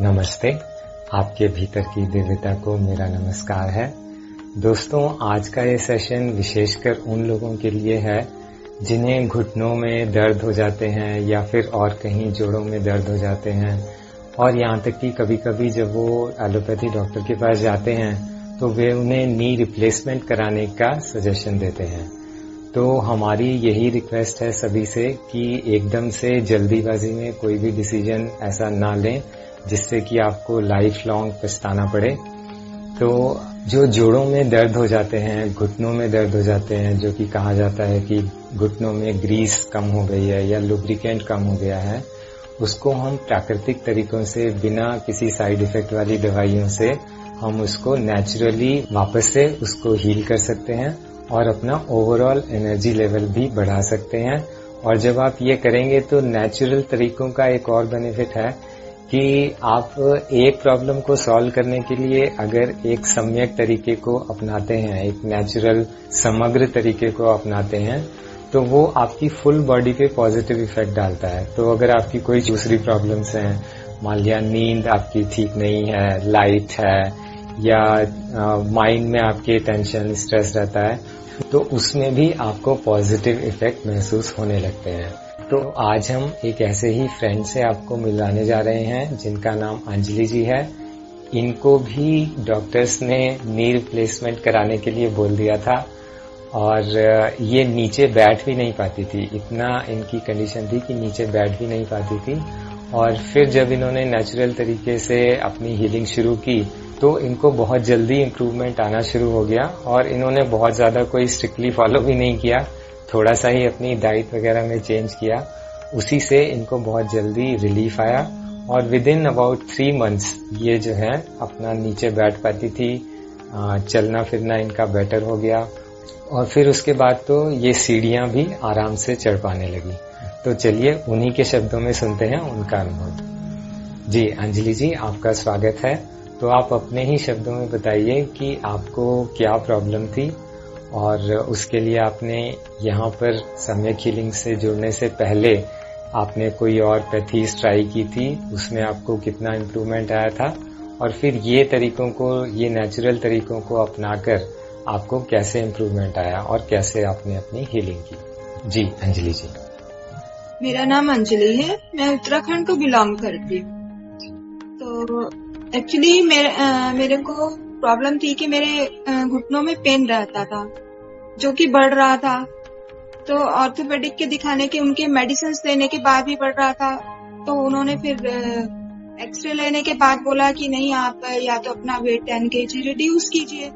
नमस्ते। आपके भीतर की दिव्यता को मेरा नमस्कार है। दोस्तों, आज का ये सेशन विशेषकर उन लोगों के लिए है जिन्हें घुटनों में दर्द हो जाते हैं या फिर और कहीं जोड़ों में दर्द हो जाते हैं, और यहाँ तक कि कभी-कभी जब वो एलोपैथी डॉक्टर के पास जाते हैं तो वे उन्हें नी रिप्लेसमेंट कराने का सजेशन देते हैं। तो हमारी यही रिक्वेस्ट है सभी से कि एकदम से जल्दीबाजी में कोई भी डिसीजन ऐसा ना लें जिससे कि आपको लाइफ लॉन्ग पछताना पड़े। तो जो जोड़ों में दर्द हो जाते हैं, घुटनों में दर्द हो जाते हैं, जो कि कहा जाता है कि घुटनों में ग्रीस कम हो गई है या लुब्रिकेंट कम हो गया है, उसको हम प्राकृतिक तरीकों से बिना किसी साइड इफेक्ट वाली दवाइयों से हम उसको नेचुरली वापस से उसको हील कर सकते हैं और अपना ओवरऑल एनर्जी लेवल भी बढ़ा सकते हैं। और जब आप ये करेंगे तो नेचुरल तरीकों का एक और बेनिफिट है कि आप एक प्रॉब्लम को सॉल्व करने के लिए अगर एक सम्यक तरीके को अपनाते हैं, एक नेचुरल समग्र तरीके को अपनाते हैं, तो वो आपकी फुल बॉडी पे पॉजिटिव इफेक्ट डालता है। तो अगर आपकी कोई दूसरी प्रॉब्लम्स हैं, मान लिया नींद आपकी ठीक नहीं है, लाइट है, या माइंड में आपके टेंशन स्ट्रेस रहता है, तो उसमें भी आपको पॉजिटिव इफेक्ट महसूस होने लगते हैं। तो आज हम एक ऐसे ही फ्रेंड से आपको मिलाने जा रहे हैं जिनका नाम अंजलि जी है। इनको भी डॉक्टर्स ने नी रिप्लेसमेंट कराने के लिए बोल दिया था और ये नीचे बैठ भी नहीं पाती थी। इतना इनकी कंडीशन थी कि नीचे बैठ भी नहीं पाती थी। और फिर जब इन्होंने नेचुरल तरीके से अपनी हीलिंग शुरू की तो इनको बहुत जल्दी इम्प्रूवमेंट आना शुरू हो गया और इन्होंने बहुत ज्यादा कोई स्ट्रिक्टली फॉलो भी नहीं किया, थोड़ा सा ही अपनी डाइट वगैरह में चेंज किया। उसी से इनको बहुत जल्दी रिलीफ आया और विद इन अबाउट 3 months ये जो है अपना नीचे बैठ पाती थी, चलना फिरना इनका बेटर हो गया और फिर उसके बाद तो ये सीढ़ियां भी आराम से चढ़ पाने लगी। तो चलिए उन्हीं के शब्दों में सुनते हैं उनका अनुभव। जी अंजलि जी, आपका स्वागत है। तो आप अपने ही शब्दों में बताइए कि आपको क्या प्रॉब्लम थी और उसके लिए आपने यहाँ पर सम्यक हीलिंग से जुड़ने से पहले आपने कोई और पैथीज ट्राई की थी, उसमें आपको कितना इम्प्रूवमेंट आया था, और फिर ये तरीकों को, ये नेचुरल तरीकों को अपनाकर आपको कैसे इम्प्रूवमेंट आया और कैसे आपने अपनी हीलिंग की। जी अंजलि जी। मेरा नाम अंजलि है, मैं उत्तराखंड को बिलोंग करती हूँ। तो एक्चुअली मेरे को प्रॉब्लम थी कि मेरे घुटनों में पेन रहता था जो कि बढ़ रहा था। तो ऑर्थोपेडिक के दिखाने के, उनके मेडिसिन लेने के बाद भी बढ़ रहा था। तो उन्होंने फिर एक्सरे लेने के बाद बोला कि नहीं, आप या तो अपना वेट 10 kg रिड्यूस कीजिए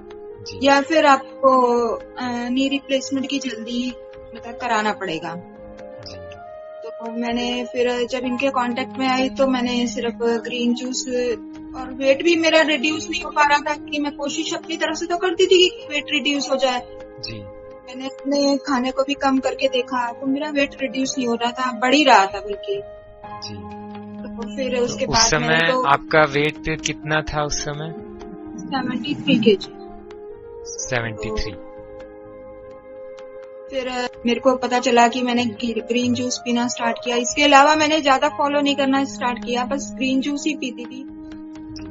या फिर आपको नी रिप्लेसमेंट की जल्दी मतलब कराना पड़ेगा। तो मैंने फिर जब इनके कांटेक्ट में आई तो मैंने सिर्फ ग्रीन जूस, और वेट भी मेरा रिड्यूस नहीं हो पा रहा था कि मैं कोशिश अपनी तरफ से तो करती थी कि वेट रिड्यूस हो जाए जी। मैंने अपने खाने को भी कम करके देखा तो मेरा वेट रिड्यूस नहीं हो रहा था, बढ़ ही रहा था बल्कि जी। तो फिर उसके बाद उस समय तो आपका वेट कितना था उस समय? 73 kg। 73। फिर मेरे को पता चला कि मैंने ग्रीन जूस पीना स्टार्ट किया। इसके अलावा मैंने ज्यादा फॉलो नहीं करना स्टार्ट किया, बस ग्रीन जूस ही पीती थी।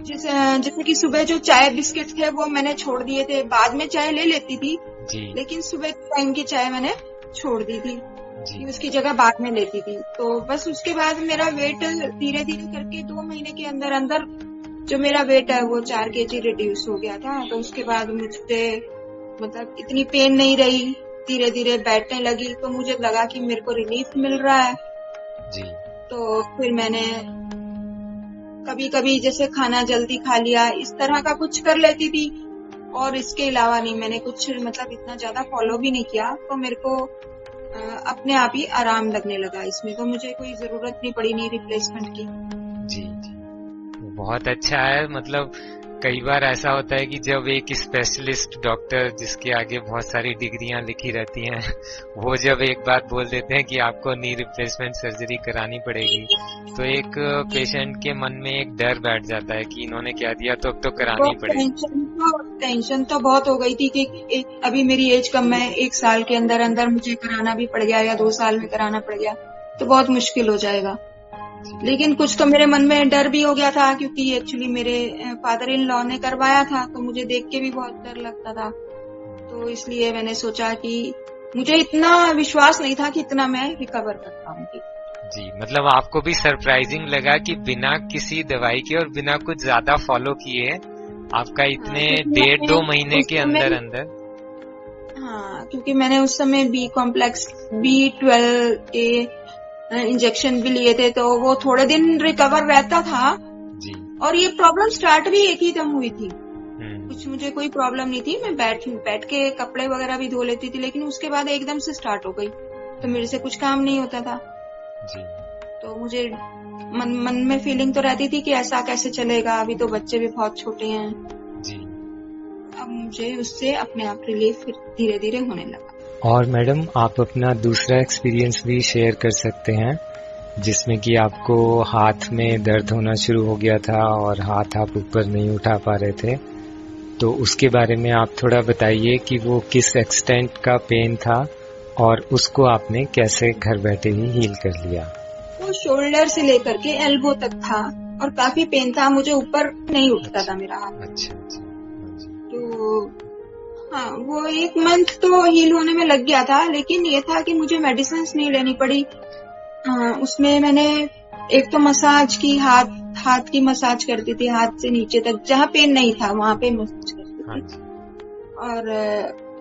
जैसे कि सुबह जो चाय बिस्किट थे वो मैंने छोड़ दिए थे। बाद में चाय ले लेती थी जी। लेकिन सुबह टाइम की चाय मैंने छोड़ दी थी जी। उसकी जगह बाद में लेती थी। तो बस उसके बाद मेरा वेट धीरे धीरे करके 2 महीने के अंदर अंदर जो मेरा वेट है वो 4 kg रिड्यूस हो गया था। तो उसके बाद मुझसे मतलब इतनी पेन नहीं रही, धीरे धीरे बैठने लगी, तो मुझे लगा कि मेरे को रिलीफ मिल रहा है जी। तो फिर मैंने कभी कभी जैसे खाना जल्दी खा लिया, इस तरह का कुछ कर लेती थी, और इसके अलावा नहीं मैंने कुछ मतलब इतना ज्यादा फॉलो भी नहीं किया। तो मेरे को अपने आप ही आराम लगने लगा इसमें, तो मुझे कोई जरूरत नहीं पड़ी नी रिप्लेसमेंट की जी जी। बहुत अच्छा है। मतलब कई बार ऐसा होता है कि जब एक स्पेशलिस्ट डॉक्टर जिसके आगे बहुत सारी डिग्रियां लिखी रहती हैं, वो जब एक बात बोल देते हैं कि आपको नी रिप्लेसमेंट सर्जरी करानी पड़ेगी, तो एक पेशेंट के मन में एक डर बैठ जाता है कि इन्होंने क्या दिया तो अब तो करानी पड़ेगी। टेंशन तो बहुत हो गई थी कि अभी मेरी एज कम है, 1 साल के अंदर अंदर मुझे कराना भी पड़ गया या 2 साल में कराना पड़ गया तो बहुत मुश्किल हो जाएगा। लेकिन कुछ तो मेरे मन में डर भी हो गया था, क्योंकि एक्चुअली मेरे फादर इन लॉ ने करवाया था, तो मुझे देख के भी बहुत डर लगता था। तो इसलिए मैंने सोचा कि मुझे इतना विश्वास नहीं था कि इतना मैं रिकवर कर पाऊंगी। जी, मतलब आपको भी सरप्राइजिंग लगा कि बिना किसी दवाई के और बिना कुछ ज्यादा फॉलो किए आपका इतने 1.5-2 महीने के अंदर अंदर। हाँ, क्योंकि मैंने उस समय बी कॉम्प्लेक्स B12 के इंजेक्शन भी लिए थे, तो वो थोड़े दिन रिकवर रहता था जी। और ये प्रॉब्लम स्टार्ट भी एक ही दम हुई थी। कुछ मुझे कोई प्रॉब्लम नहीं थी, मैं बैठ के कपड़े वगैरह भी धो लेती थी, लेकिन उसके बाद एकदम से स्टार्ट हो गई, तो मेरे से कुछ काम नहीं होता था जी। तो मुझे मन में फीलिंग तो रहती थी कि ऐसा कैसे चलेगा, अभी तो बच्चे भी बहुत छोटे हैं जी। अब मुझे उससे अपने आप रिलीफ फिर धीरे धीरे होने लगा। और मैडम, आप अपना दूसरा एक्सपीरियंस भी शेयर कर सकते हैं, जिसमें कि आपको हाथ में दर्द होना शुरू हो गया था और हाथ आप ऊपर नहीं उठा पा रहे थे, तो उसके बारे में आप थोड़ा बताइए कि वो किस एक्सटेंट का पेन था और उसको आपने कैसे घर बैठे ही हील कर लिया। वो शोल्डर से लेकर के एल्बो तक था और काफी पेन था, मुझे ऊपर नहीं उठता था मेरा हाथ। अच्छा। तो हाँ, वो 1 मंथ तो हील होने में लग गया था, लेकिन ये था कि मुझे मेडिसिन नहीं लेनी पड़ी। उसमें मैंने एक तो मसाज की, हाथ की मसाज करती थी, हाथ से नीचे तक जहाँ पेन नहीं था वहां पे मसाज करती थी। और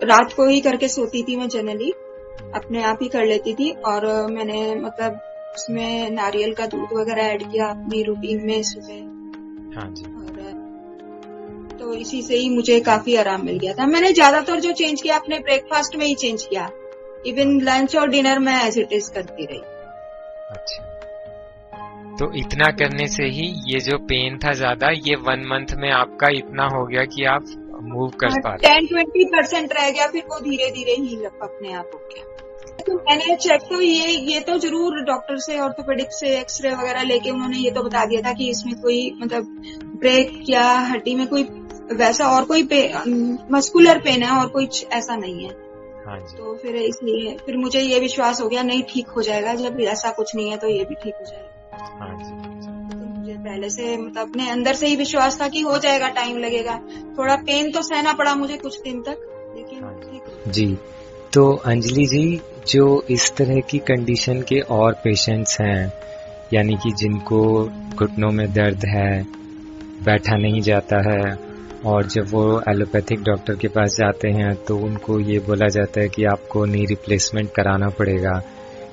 रात को ही करके सोती थी मैं, जनरली अपने आप ही कर लेती थी। और मैंने मतलब उसमें नारियल का दूध वगैरह ऐड किया अपनी रूटीन में सुबह। हाँ जी। और तो इसी से ही मुझे काफी आराम मिल गया था। मैंने ज्यादातर जो चेंज किया अपने ब्रेकफास्ट में ही चेंज किया, इवन लंच और डिनर में एज इट इज करती रही। अच्छा, तो इतना करने से ही ये जो पेन था ज्यादा, ये 1 मंथ में आपका इतना हो गया कि आप मूव कर पा रहे? 10-20% रह गया, फिर वो धीरे धीरे ही अपने आप हो गया। तो मैंने चेक तो ये तो जरूर डॉक्टर से, ऑर्थोपेडिक से एक्सरे वगैरह लेके उन्होंने ये तो बता दिया था कि इसमें कोई मतलब ब्रेक या हड्डी में कोई वैसा और कोई मस्कुलर पेन है और कुछ ऐसा नहीं है। हाँ जी। तो फिर इसलिए फिर मुझे ये विश्वास हो गया, नहीं ठीक हो जाएगा, जब ऐसा कुछ नहीं है तो ये भी ठीक हो जाएगा। हाँ जी। तो मुझे पहले से मतलब अपने अंदर से ही विश्वास था कि हो जाएगा, टाइम लगेगा। थोड़ा पेन तो सहना पड़ा मुझे कुछ दिन तक, लेकिन ठीक। जी, तो अंजलि जी, जो इस तरह की कंडीशन के और पेशेंट्स हैं, यानी कि जिनको घुटनों में दर्द है, बैठा नहीं जाता है, और जब वो एलोपैथिक डॉक्टर के पास जाते हैं तो उनको ये बोला जाता है कि आपको नी रिप्लेसमेंट कराना पड़ेगा,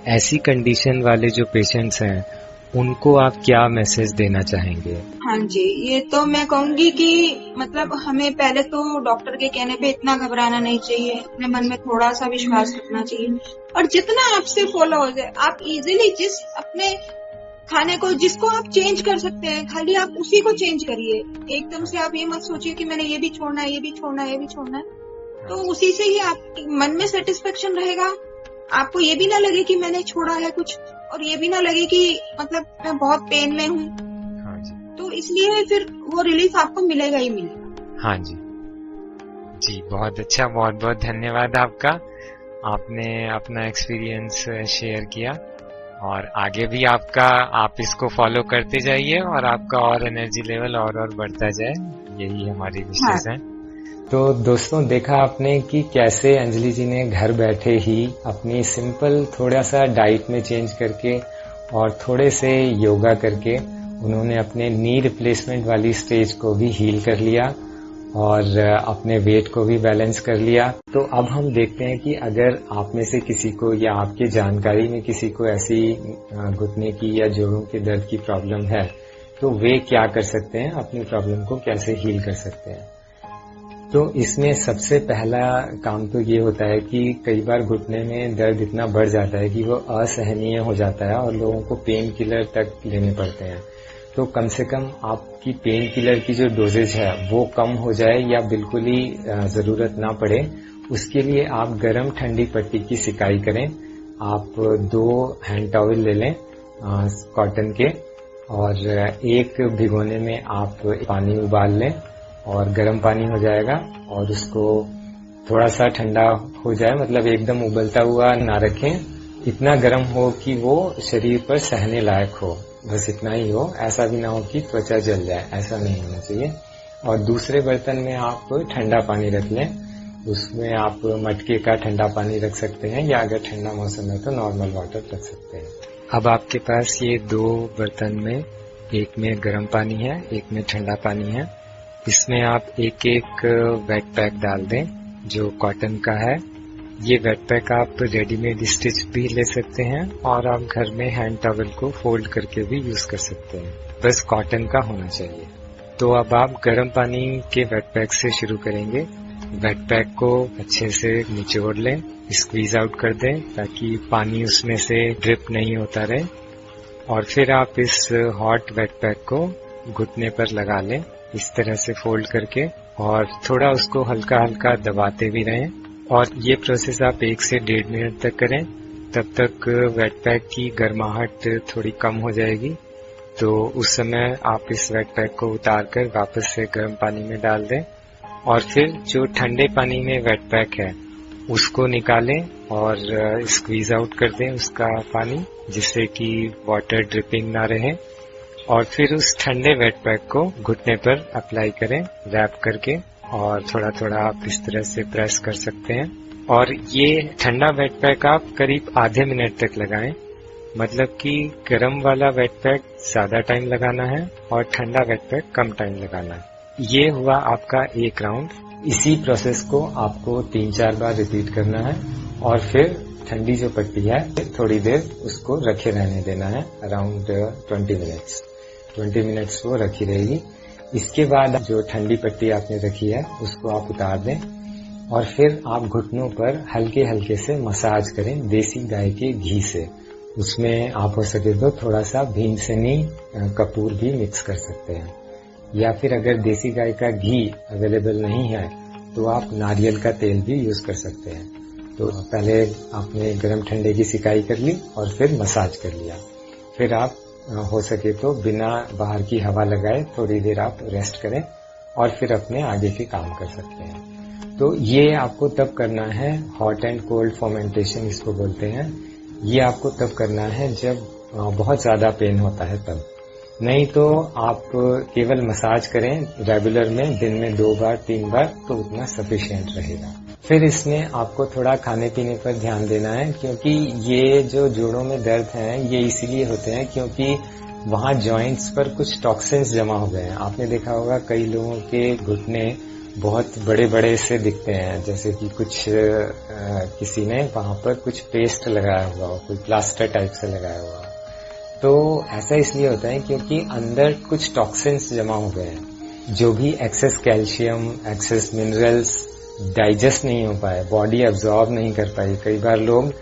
ऐसी कंडीशन वाले जो पेशेंट्स हैं उनको आप क्या मैसेज देना चाहेंगे? हाँ जी, ये तो मैं कहूंगी कि मतलब हमें पहले तो डॉक्टर के कहने पे इतना घबराना नहीं चाहिए, अपने मन में थोड़ा सा विश्वास रखना चाहिए, और जितना आपसे फॉलो हो जाए, आप इजीली जिस अपने खाने को जिसको आप चेंज कर सकते हैं, खाली आप उसी को चेंज करिए। एकदम से आप ये मत सोचिए कि मैंने ये भी छोड़ना है, ये भी छोड़ना है, ये भी छोड़ना है। तो उसी से ही आप मन में सेटिस्फेक्शन रहेगा, आपको ये भी ना लगे कि मैंने छोड़ा है कुछ, और ये भी ना लगे कि मतलब मैं बहुत पेन में हूँ। हाँ जी। तो इसलिए फिर वो रिलीफ आपको मिलेगा ही मिलेगा। हाँ जी। जी, बहुत अच्छा, बहुत बहुत धन्यवाद आपका। आपने अपना एक्सपीरियंस शेयर किया और आगे भी आप इसको फॉलो करते जाइए और आपका और एनर्जी लेवल और बढ़ता जाए, यही हमारी विशेष है। तो दोस्तों, देखा आपने कि कैसे अंजलि जी ने घर बैठे ही अपनी सिंपल थोड़ा सा डाइट में चेंज करके और थोड़े से योगा करके उन्होंने अपने नी रिप्लेसमेंट वाली स्टेज को भी हील कर लिया और अपने वेट को भी बैलेंस कर लिया। तो अब हम देखते हैं कि अगर आप में से किसी को या आपके जानकारी में किसी को ऐसी घुटने की या जोड़ों के दर्द की प्रॉब्लम है तो वे क्या कर सकते हैं, अपनी प्रॉब्लम को कैसे हील कर सकते हैं। तो इसमें सबसे पहला काम तो ये होता है कि कई बार घुटने में दर्द इतना बढ़ जाता है कि वो असहनीय हो जाता है और लोगों को पेन किलर तक लेने पड़ते हैं। तो कम से कम आपकी पेन किलर की जो डोजेज है वो कम हो जाए या बिल्कुल ही जरूरत ना पड़े, उसके लिए आप गर्म ठंडी पट्टी की सिकाई करें। आप 2 हैंड टॉवल ले लें कॉटन के, और एक भिगोने में आप पानी उबाल लें और गर्म पानी हो जाएगा, और उसको थोड़ा सा ठंडा हो जाए, मतलब एकदम उबलता हुआ ना रखें, इतना गर्म हो कि वो शरीर पर सहने लायक हो, बस इतना ही हो, ऐसा भी ना हो कि त्वचा जल जाए, ऐसा नहीं होना चाहिए। और दूसरे बर्तन में आप ठंडा पानी रख लें, उसमें आप मटके का ठंडा पानी रख सकते हैं, या अगर ठंडा मौसम है तो नॉर्मल वाटर रख सकते हैं। अब आपके पास ये 2 बर्तन में, एक में गर्म पानी है, एक में ठंडा पानी है। इसमें आप एक एक वेट पैक डाल दें जो कॉटन का है। ये वेट पैक आप रेडीमेड स्टिच भी ले सकते हैं और आप घर में हैंड टॉवल को फोल्ड करके भी यूज कर सकते हैं, बस कॉटन का होना चाहिए। तो अब आप गर्म पानी के वेट पैक से शुरू करेंगे। वेट पैक को अच्छे से निचोड़ लें, स्क्वीज आउट कर दें ताकि पानी उसमें से ड्रिप नहीं होता रहे। और फिर आप इस हॉट वेट पैक को घुटने पर लगा लें, इस तरह से फोल्ड करके, और थोड़ा उसको हल्का हल्का दबाते भी रहें। और ये प्रोसेस आप 1 से 1.5 मिनट तक करें, तब तक वेट पैक की गर्माहट थोड़ी कम हो जाएगी। तो उस समय आप इस वेट पैक को उतार कर वापस से गर्म पानी में डाल दें, और फिर जो ठंडे पानी में वेट पैक है उसको निकालें और स्क्वीज आउट कर दें उसका पानी, जिससे कि वाटर ड्रिपिंग ना रहे। और फिर उस ठंडे वेट पैक को घुटने पर अप्लाई करें रैप करके, और थोड़ा थोड़ा आप इस तरह से प्रेस कर सकते हैं। और ये ठंडा वेट पैक आप करीब आधे मिनट तक लगाएं, मतलब कि गर्म वाला वेट पैक ज्यादा टाइम लगाना है और ठंडा वेट पैक कम टाइम लगाना है। ये हुआ आपका एक राउंड। इसी प्रोसेस को आपको 3-4 बार रिपीट करना है, और फिर ठंडी जो पट्टी है थोड़ी देर उसको रखे रहने देना है, अराउंड 20 मिनट्स वो रखी रहेगी। इसके बाद जो ठंडी पट्टी आपने रखी है उसको आप उतार दें, और फिर आप घुटनों पर हल्के हल्के से मसाज करें देसी गाय के घी से। उसमें आप हो सके तो थोड़ा सा भीमसेनी कपूर भी मिक्स कर सकते हैं, या फिर अगर देसी गाय का घी अवेलेबल नहीं है तो आप नारियल का तेल भी यूज कर सकते हैं। तो पहले आपने गर्म ठंडे की सिकाई कर ली और फिर मसाज कर लिया। फिर आप हो सके तो बिना बाहर की हवा लगाए थोड़ी देर आप रेस्ट करें, और फिर अपने आगे के काम कर सकते हैं। तो ये आपको तब करना है, हॉट एंड कोल्ड फर्मेंटेशन इसको बोलते हैं। ये आपको तब करना है जब बहुत ज्यादा पेन होता है तब, नहीं तो आप केवल मसाज करें रेगुलर में, दिन में 2 बार 3 बार, तो उतना सफिशिएंट रहेगा। फिर इसमें आपको थोड़ा खाने पीने पर ध्यान देना है, क्योंकि ये जो जोड़ों में दर्द हैं ये इसीलिए होते हैं क्योंकि वहाँ जॉइंट्स पर कुछ टॉक्सिन्स जमा हो गए हैं। आपने देखा होगा कई लोगों के घुटने बहुत बड़े बड़े से दिखते हैं, जैसे कि कुछ किसी ने वहाँ पर कुछ पेस्ट लगाया हुआ हो, कोई प्लास्टर टाइप से लगाया हुआ। तो ऐसा इसलिए होता है क्योंकि अंदर कुछ टॉक्सिन्स जमा हो गए हैं, जो भी excess calcium, excess minerals digest नहीं हो पाए, बॉडी एब्जॉर्ब नहीं कर पाई। कई बार लोग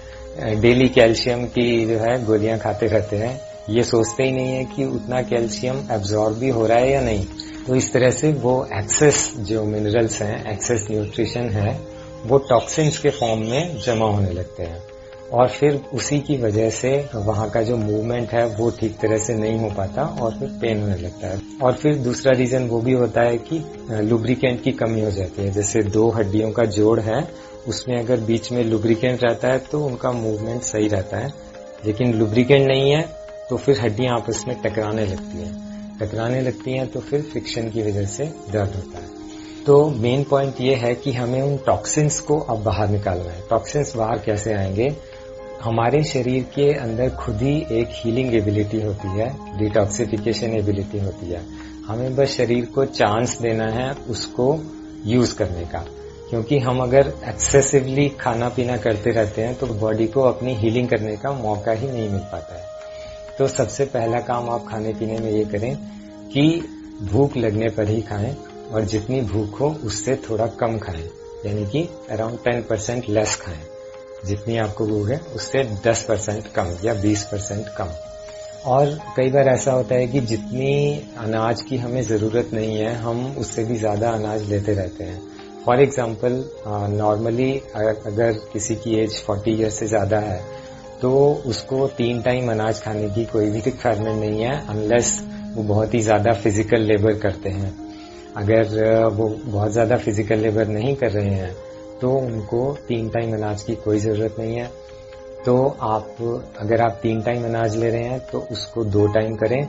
डेली कैल्शियम की जो है गोलियां खाते रहते हैं, ये सोचते ही नहीं है कि उतना कैल्शियम एब्जॉर्ब भी हो रहा है या नहीं। तो इस तरह से वो एक्सेस जो मिनरल्स हैं, एक्सेस न्यूट्रिशन है, वो टॉक्सिन्स के फॉर्म में जमा होने लगते हैं, और फिर उसी की वजह से वहाँ का जो मूवमेंट है वो ठीक तरह से नहीं हो पाता और फिर पेन होने लगता है। और फिर दूसरा रीजन वो भी होता है कि लुब्रिकेंट की कमी हो जाती है। जैसे 2 हड्डियों का जोड़ है, उसमें अगर बीच में लुब्रिकेंट रहता है तो उनका मूवमेंट सही रहता है, लेकिन लुब्रिकेंट नहीं है तो फिर हड्डियां आपस में टकराने लगती हैं तो फिर फ्रिक्शन की वजह से दर्द होता है। तो मेन पॉइंट ये है कि हमें उन टॉक्सिन्स को अब बाहर निकालना है। टॉक्सिन्स बाहर कैसे आएंगे? हमारे शरीर के अंदर खुद ही एक हीलिंग एबिलिटी होती है, डिटॉक्सिफिकेशन एबिलिटी होती है। हमें बस शरीर को चांस देना है उसको यूज करने का, क्योंकि हम अगर एक्सेसिवली खाना पीना करते रहते हैं तो बॉडी को अपनी हीलिंग करने का मौका ही नहीं मिल पाता है। तो सबसे पहला काम आप खाने पीने में ये करें कि भूख लगने पर ही खाएं, और जितनी भूख हो उससे थोड़ा कम खाएं, यानी कि अराउंड 10% लेस खाएं। जितनी आपको भूख है उससे 10% कम या 20% कम। और कई बार ऐसा होता है कि जितनी अनाज की हमें जरूरत नहीं है हम उससे भी ज्यादा अनाज लेते रहते हैं। फॉर एग्जाम्पल नॉर्मली अगर किसी की एज 40 ईयर से ज्यादा है तो उसको 3 टाइम अनाज खाने की कोई भी रिक्वायरमेंट नहीं है, अनलेस वो बहुत ही ज्यादा फिजिकल लेबर करते हैं। अगर वो बहुत ज्यादा फिजिकल लेबर नहीं कर रहे हैं तो उनको 3 टाइम अनाज की कोई जरूरत नहीं है। तो आप अगर आप 3 टाइम अनाज ले रहे हैं तो उसको 2 टाइम करें,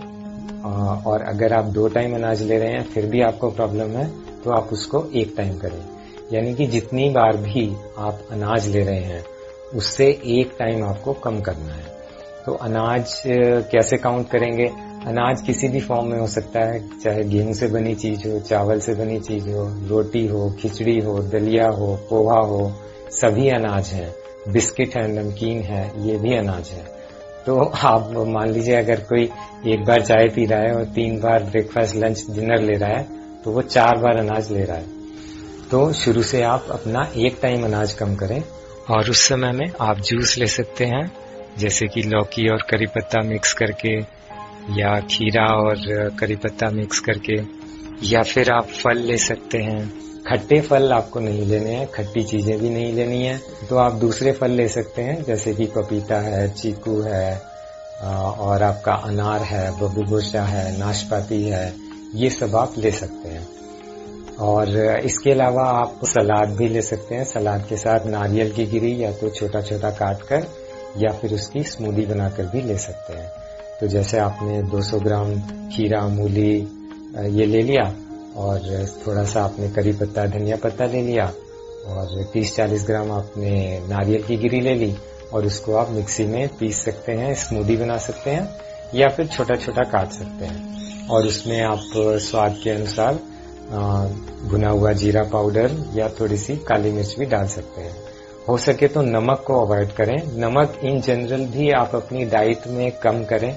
और अगर आप 2 टाइम अनाज ले रहे हैं फिर भी आपको प्रॉब्लम है तो आप उसको 1 टाइम करें। यानी कि जितनी बार भी आप अनाज ले रहे हैं उससे 1 टाइम आपको कम करना है। तो अनाज कैसे काउंट करेंगे? अनाज किसी भी फॉर्म में हो सकता है, चाहे गेहूं से बनी चीज हो, चावल से बनी चीज हो, रोटी हो, खिचड़ी हो, दलिया हो, पोहा हो, सभी अनाज हैं। बिस्किट है, नमकीन है, ये भी अनाज है। तो आप मान लीजिए अगर कोई 1 बार चाय पी रहा है और 3 बार ब्रेकफास्ट, लंच, डिनर ले रहा है तो वो 4 बार अनाज ले रहा है। तो शुरू से आप अपना 1 टाइम अनाज कम करें, और उस समय में आप जूस ले सकते हैं, जैसे कि लौकी और करी पत्ता मिक्स करके, या खीरा और करी पत्ता मिक्स करके, या फिर आप फल ले सकते हैं। खट्टे फल आपको नहीं लेने हैं, खट्टी चीजें भी नहीं लेनी है, तो आप दूसरे फल ले सकते हैं, जैसे कि पपीता है, चीकू है, और आपका अनार है, बबूगोशा है, नाशपाती है, ये सब आप ले सकते हैं। और इसके अलावा आप सलाद भी ले सकते हैं। सलाद के साथ नारियल की गिरी या तो छोटा छोटा काट कर, या फिर उसकी स्मूदी बनाकर भी ले सकते हैं। तो जैसे आपने 200 ग्राम खीरा, मूली ये ले लिया, और थोड़ा सा आपने करी पत्ता, धनिया पत्ता ले लिया, और 30-40 ग्राम आपने नारियल की गिरी ले ली, और उसको आप मिक्सी में पीस सकते हैं, स्मूदी बना सकते हैं, या फिर छोटा छोटा काट सकते हैं। और उसमें आप स्वाद के अनुसार भुना हुआ जीरा पाउडर या थोड़ी सी काली मिर्च भी डाल सकते हैं। हो सके तो नमक को अवॉइड करें। नमक इन जनरल भी आप अपनी डाइट में कम करें,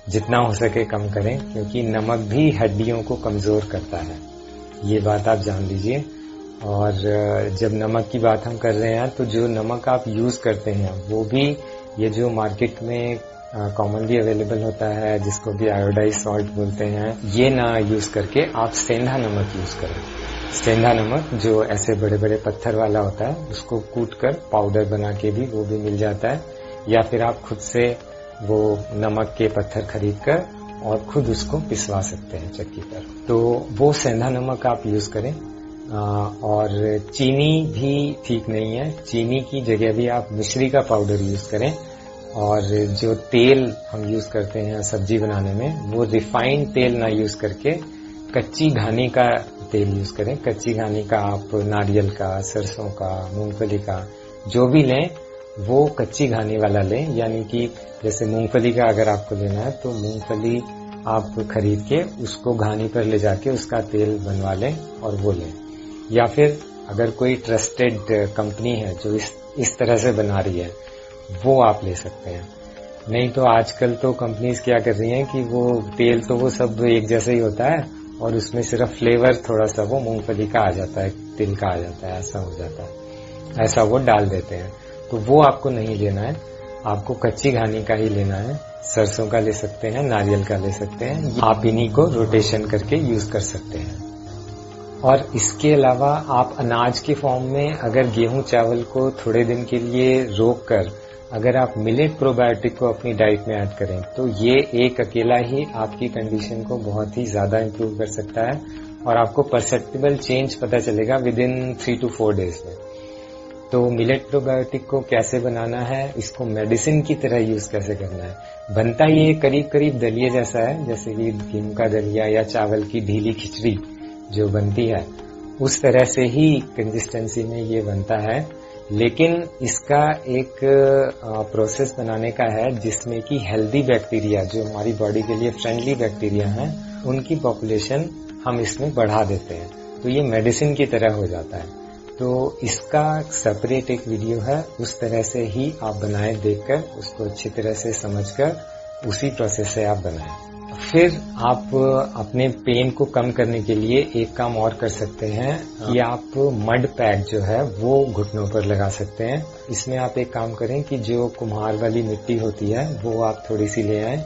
जितना हो सके कम करें, क्योंकि नमक भी हड्डियों को कमजोर करता है, ये बात आप जान लीजिए। और जब नमक की बात हम कर रहे हैं तो जो नमक आप यूज करते हैं वो भी ये जो मार्केट में कॉमनली अवेलेबल होता है, जिसको भी आयोडाइज सॉल्ट बोलते हैं, ये ना यूज करके आप सेंधा नमक यूज करें। सेंधा नमक जो ऐसे बड़े बड़े पत्थर वाला होता है, उसको कूट कर पाउडर बना के भी वो भी मिल जाता है, या फिर आप खुद से वो नमक के पत्थर खरीद कर और खुद उसको पिसवा सकते हैं चक्की पर। तो वो सेंधा नमक आप यूज करें। और चीनी भी ठीक नहीं है, चीनी की जगह भी आप मिश्री का पाउडर यूज करें। और जो तेल हम यूज करते हैं सब्जी बनाने में, वो रिफाइंड तेल ना यूज करके कच्ची घानी का तेल यूज करें। कच्ची घानी का आप नारियल का, सरसों का, मूंगफली का जो भी लें, वो कच्ची घानी वाला लें। यानी कि जैसे मूंगफली का अगर आपको लेना है तो मूंगफली आप खरीद के उसको घानी पर ले जाके उसका तेल बनवा लें और वो लें। या फिर अगर कोई ट्रस्टेड कंपनी है जो इस तरह से बना रही है, वो आप ले सकते हैं। नहीं तो आजकल तो कंपनीज क्या कर रही हैं कि वो तेल तो वो सब एक जैसा ही होता है, और उसमें सिर्फ फ्लेवर थोड़ा सा वो मूंगफली का आ जाता है, तिल का आ जाता है, ऐसा हो जाता है, ऐसा वो डाल देते हैं। तो वो आपको नहीं लेना है, आपको कच्ची घानी का ही लेना है। सरसों का ले सकते हैं, नारियल का ले सकते हैं, आप इन्हीं को रोटेशन करके यूज कर सकते हैं। और इसके अलावा आप अनाज के फॉर्म में अगर गेहूं चावल को थोड़े दिन के लिए रोक कर अगर आप मिलेट प्रोबायोटिक को अपनी डाइट में ऐड करें, तो ये एक अकेला ही आपकी कंडीशन को बहुत ही ज्यादा इंप्रूव कर सकता है, और आपको परसेप्टिबल चेंज पता चलेगा विद इन 3 to 4 डेज में। तो मिलेट प्रोबायोटिक को कैसे बनाना है, इसको मेडिसिन की तरह यूज कैसे करना है। बनता ये करीब करीब दलिया जैसा है, जैसे कि गेहूं का दलिया या चावल की ढीली खिचड़ी जो बनती है, उस तरह से ही कंसिस्टेंसी में ये बनता है। लेकिन इसका एक प्रोसेस बनाने का है जिसमें कि हेल्दी बैक्टीरिया, जो हमारी बॉडी के लिए फ्रेंडली बैक्टीरिया हैं, उनकी पॉपुलेशन हम इसमें बढ़ा देते हैं, तो ये मेडिसिन की तरह हो जाता है। तो इसका सेपरेट एक वीडियो है, उस तरह से ही आप बनाएं, देखकर उसको अच्छी तरह से समझकर उसी प्रोसेस से आप बनाएं। फिर आप अपने पेन को कम करने के लिए एक काम और कर सकते हैं कि आप मड पैक जो है वो घुटनों पर लगा सकते हैं। इसमें आप एक काम करें कि जो कुम्हार वाली मिट्टी होती है वो आप थोड़ी सी ले आएं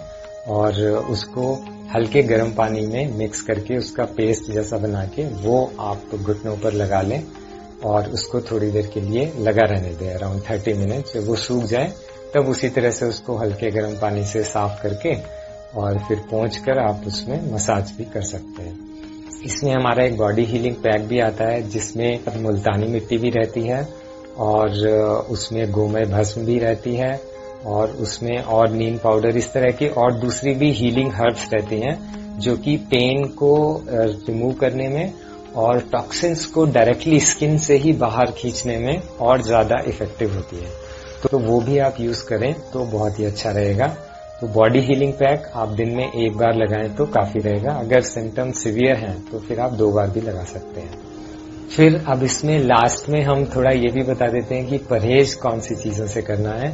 और उसको हल्के गर्म पानी में मिक्स करके उसका पेस्ट जैसा बना के वो आप घुटनों पर लगा लें और उसको थोड़ी देर के लिए लगा रहने दें, अराउंड 30 मिनट। जब वो सूख जाए तब उसी तरह से उसको हल्के गर्म पानी से साफ करके और फिर पोंछकर आप उसमें मसाज भी कर सकते हैं। इसमें हमारा एक बॉडी हीलिंग पैक भी आता है जिसमें मुल्तानी मिट्टी भी रहती है और उसमें गोमय भस्म भी रहती है और उसमें और नीम पाउडर, इस तरह की और दूसरी भी हीलिंग हर्ब्स रहती हैं जो कि पेन को रिमूव करने में और टॉक्सिन्स को डायरेक्टली स्किन से ही बाहर खींचने में और ज्यादा इफेक्टिव होती है। तो वो भी आप यूज करें तो बहुत ही अच्छा रहेगा। तो बॉडी हीलिंग पैक आप दिन में एक बार लगाएं तो काफी रहेगा। अगर सिम्टम सिवियर हैं तो फिर आप 2 बार भी लगा सकते हैं। फिर अब इसमें लास्ट में हम थोड़ा ये भी बता देते हैं कि परहेज कौन सी चीजों से करना है।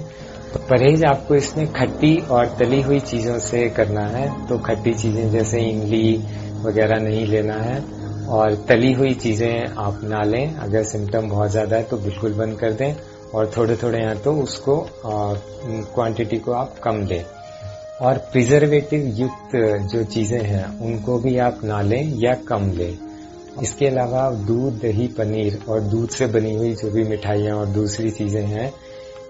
तो परहेज आपको इसमें खट्टी और तली हुई चीजों से करना है। तो खट्टी चीजें जैसे इमली वगैरह नहीं लेना है और तली हुई चीजें आप ना लें। अगर सिम्टम बहुत ज्यादा है तो बिल्कुल बंद कर दें और थोड़े थोड़े हैं तो उसको क्वांटिटी को आप कम दें। और प्रिजर्वेटिव युक्त जो चीजें हैं उनको भी आप ना लें या कम लें। इसके अलावा दूध, दही, पनीर और दूध से बनी हुई जो भी मिठाइयाँ और दूसरी चीजें हैं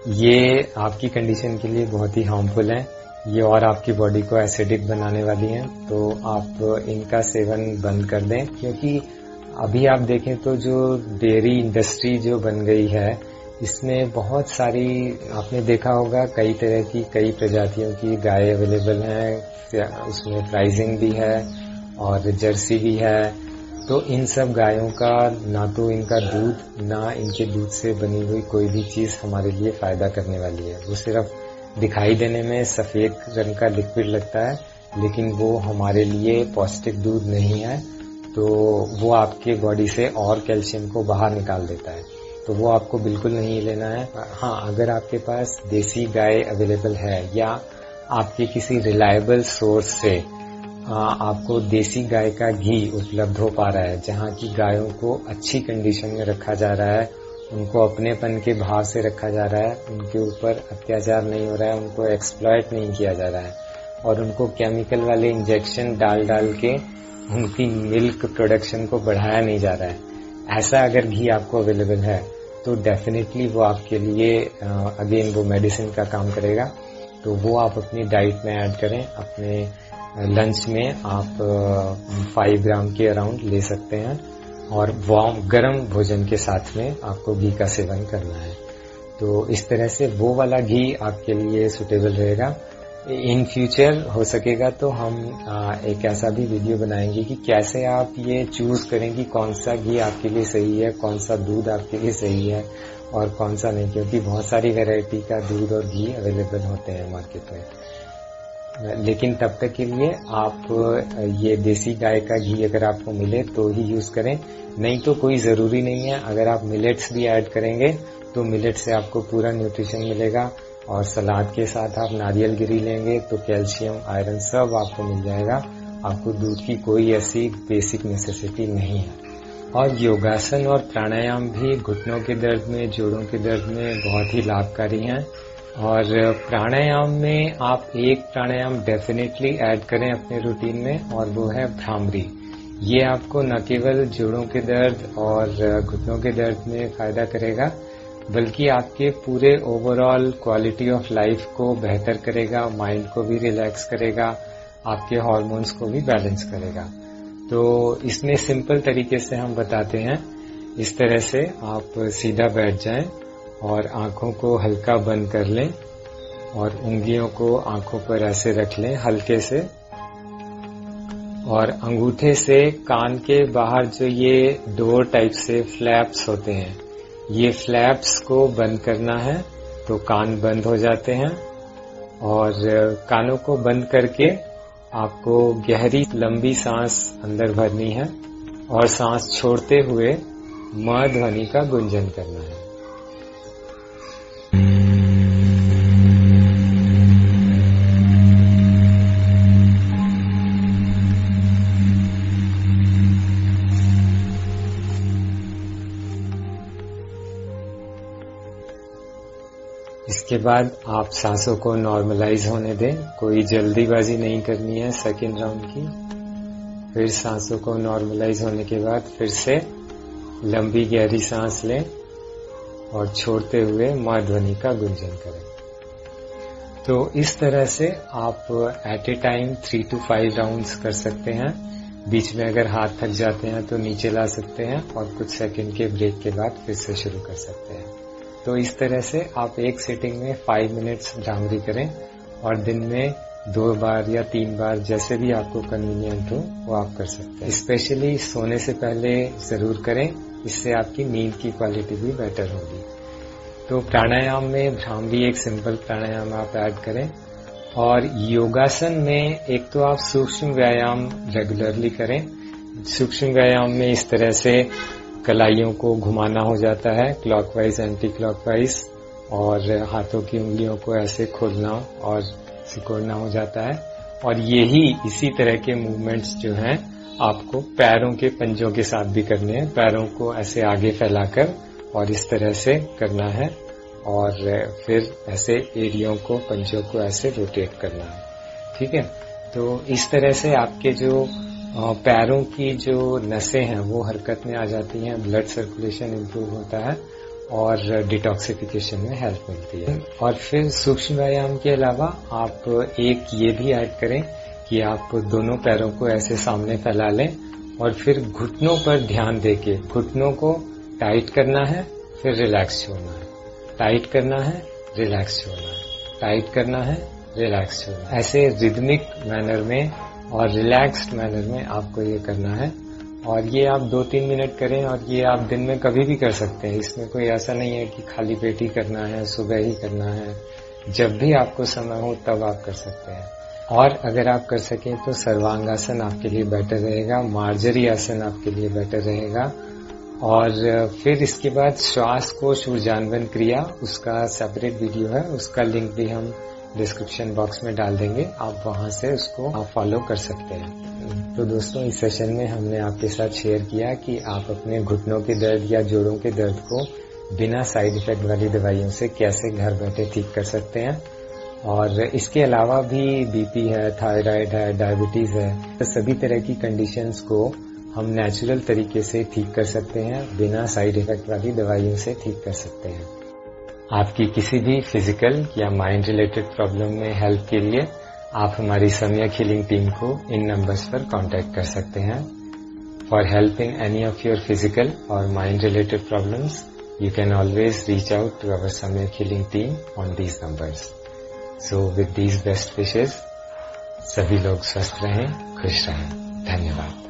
ये आपकी कंडीशन के लिए बहुत ही हार्मफुल हैं। ये और आपकी बॉडी को एसिडिक बनाने वाली हैं, तो आप इनका सेवन बंद कर दें। क्योंकि अभी आप देखें तो जो डेयरी इंडस्ट्री जो बन गई है इसमें बहुत सारी, आपने देखा होगा कई तरह की कई प्रजातियों की गाय अवेलेबल हैं, उसमें प्राइसिंग भी है और जर्सी भी है। तो इन सब गायों का ना तो इनका दूध ना इनके दूध से बनी हुई कोई भी चीज हमारे लिए फायदा करने वाली है। वो सिर्फ दिखाई देने में सफेद रंग का लिक्विड लगता है लेकिन वो हमारे लिए पौष्टिक दूध नहीं है। तो वो आपके बॉडी से और कैल्शियम को बाहर निकाल देता है, तो वो आपको बिल्कुल नहीं लेना है। हाँ, अगर आपके पास देसी गाय अवेलेबल है या आपके किसी रिलायबल सोर्स से आपको देसी गाय का घी उपलब्ध हो पा रहा है, जहाँ की गायों को अच्छी कंडीशन में रखा जा रहा है, उनको अपनेपन के भाव से रखा जा रहा है, उनके ऊपर अत्याचार नहीं हो रहा है, उनको एक्सप्लॉइट नहीं किया जा रहा है और उनको केमिकल वाले इंजेक्शन डाल के उनकी मिल्क प्रोडक्शन को बढ़ाया नहीं जा रहा है, ऐसा अगर घी आपको अवेलेबल है तो डेफिनेटली वो आपके लिए अगेन वो मेडिसिन का काम करेगा। तो वो आप अपनी डाइट में ऐड करें। अपने लंच में आप 5 ग्राम के अराउंड ले सकते हैं और गर्म भोजन के साथ में आपको घी का सेवन करना है। तो इस तरह से वो वाला घी आपके लिए सुटेबल रहेगा। इन फ्यूचर हो सकेगा तो हम एक ऐसा भी वीडियो बनाएंगे कि कैसे आप ये चूज करें कि कौन सा घी आपके लिए सही है, कौन सा दूध आपके लिए सही है और कौन सा नहीं, क्योंकि बहुत सारी वैरायटी का दूध और घी अवेलेबल होते हैं मार्केट में। लेकिन तब तक के लिए आप ये देसी गाय का घी अगर आपको मिले तो ही यूज करें, नहीं तो कोई जरूरी नहीं है। अगर आप मिलेट्स भी ऐड करेंगे तो मिलेट से आपको पूरा न्यूट्रिशन मिलेगा और सलाद के साथ आप नारियल गिरी लेंगे तो कैल्शियम, आयरन सब आपको मिल जाएगा। आपको दूध की कोई ऐसी बेसिक नेसेसिटी नहीं है। और योगासन और प्राणायाम भी घुटनों के दर्द में, जोड़ों के दर्द में बहुत ही लाभकारी हैं। और प्राणायाम में आप एक प्राणायाम डेफिनेटली ऐड करें अपने रूटीन में और वो है भ्रामरी। ये आपको न केवल जोड़ों के दर्द और घुटनों के दर्द में फायदा करेगा बल्कि आपके पूरे ओवरऑल क्वालिटी ऑफ लाइफ को बेहतर करेगा, माइंड को भी रिलैक्स करेगा, आपके हार्मोन्स को भी बैलेंस करेगा। तो इसमें सिंपल तरीके से हम बताते हैं। इस तरह से आप सीधा बैठ जाएं और आंखों को हल्का बंद कर लें और उंगलियों को आंखों पर ऐसे रख लें हल्के से और अंगूठे से कान के बाहर जो ये डोर टाइप से फ्लैप्स होते हैं, ये फ्लैप्स को बंद करना है। तो कान बंद हो जाते हैं और कानों को बंद करके आपको गहरी लंबी सांस अंदर भरनी है और सांस छोड़ते हुए म ध्वनि का गुंजन करना है। इसके बाद आप सांसों को नॉर्मलाइज होने दें, कोई जल्दीबाजी नहीं करनी है सेकेंड राउंड की। फिर सांसों को नॉर्मलाइज होने के बाद फिर से लंबी गहरी सांस लें और छोड़ते हुए मां ध्वनि का गुंजन करें। तो इस तरह से आप at a time 3 to 5 rounds कर सकते हैं। बीच में अगर हाथ थक जाते हैं तो नीचे ला सकते हैं और कुछ सेकंड के ब्रेक के बाद फिर से शुरू कर सकते हैं। तो इस तरह से आप एक सिटिंग में 5 मिनट्स भ्रामरी करें और दिन में 2 बार या 3 बार जैसे भी आपको कन्वीनियंट हो वो आप कर सकते हैं। स्पेशली सोने से पहले जरूर करें, इससे आपकी नींद की क्वालिटी भी बेटर होगी। तो प्राणायाम में भ्रामरी एक सिंपल प्राणायाम आप ऐड करें, और योगासन में एक तो आप सूक्ष्म व्यायाम रेगुलरली करें। सूक्ष्म व्यायाम में इस तरह से कलाइयों को घुमाना हो जाता है, क्लॉकवाइज एंटी क्लॉकवाइज, और हाथों की उंगलियों को ऐसे खोलना और सिकोड़ना हो जाता है। और इसी तरह के मूवमेंट्स जो हैं आपको पैरों के पंजों के साथ भी करने हैं। पैरों को ऐसे आगे फैलाकर और इस तरह से करना है, और फिर ऐसे एड़ियों को, पंजों को ऐसे रोटेट करना है। ठीक है, तो इस तरह से आपके जो पैरों की जो नसें हैं वो हरकत में आ जाती हैं, ब्लड सर्कुलेशन इंप्रूव होता है और डिटॉक्सिफिकेशन में हेल्प मिलती है। और फिर सूक्ष्म व्यायाम के अलावा आप एक ये भी ऐड करें कि आप दोनों पैरों को ऐसे सामने फैला लें और फिर घुटनों पर ध्यान देके घुटनों को टाइट करना है, फिर रिलैक्स छोड़ना है, टाइट करना है, रिलैक्स छोड़ना है, टाइट करना है, रिलैक्स छोड़ना है। ऐसे रिदमिक मैनर में और रिलैक्स्ड मैनर में आपको ये करना है। और ये आप 2-3 मिनट करें, और ये आप दिन में कभी भी कर सकते हैं। इसमें कोई ऐसा नहीं है कि खाली पेट ही करना है, सुबह ही करना है, जब भी आपको समय हो तब आप कर सकते हैं। और अगर आप कर सकें तो सर्वांगासन आपके लिए बेटर रहेगा, मार्जरी आसन आपके लिए बेटर रहेगा। और फिर इसके बाद श्वास कोश ऊर्जान्वन क्रिया, उसका सेपरेट वीडियो है, उसका लिंक भी हम डिस्क्रिप्शन बॉक्स में डाल देंगे, आप वहां से उसको आप फॉलो कर सकते हैं। तो दोस्तों, इस सेशन में हमने आपके साथ शेयर किया कि आप अपने घुटनों के दर्द या जोड़ों के दर्द को बिना साइड इफेक्ट वाली दवाइयों से कैसे घर बैठे ठीक कर सकते हैं। और इसके अलावा भी बीपी है, थायराइड है, डायबिटीज है, तो सभी तरह की कंडीशंस को हम नेचुरल तरीके से ठीक कर सकते हैं, बिना साइड इफेक्ट वाली दवाइयों से ठीक कर सकते हैं। आपकी किसी भी फिजिकल या माइंड रिलेटेड प्रॉब्लम में हेल्प के लिए आप हमारी सम्यक हीलिंग टीम को इन नंबर्स पर कांटेक्ट कर सकते हैं। For help in any of your physical और mind related problems, you can always reach out to our Samyak healing team on these numbers. So with these best wishes, सभी लोग स्वस्थ रहें, खुश रहें। धन्यवाद।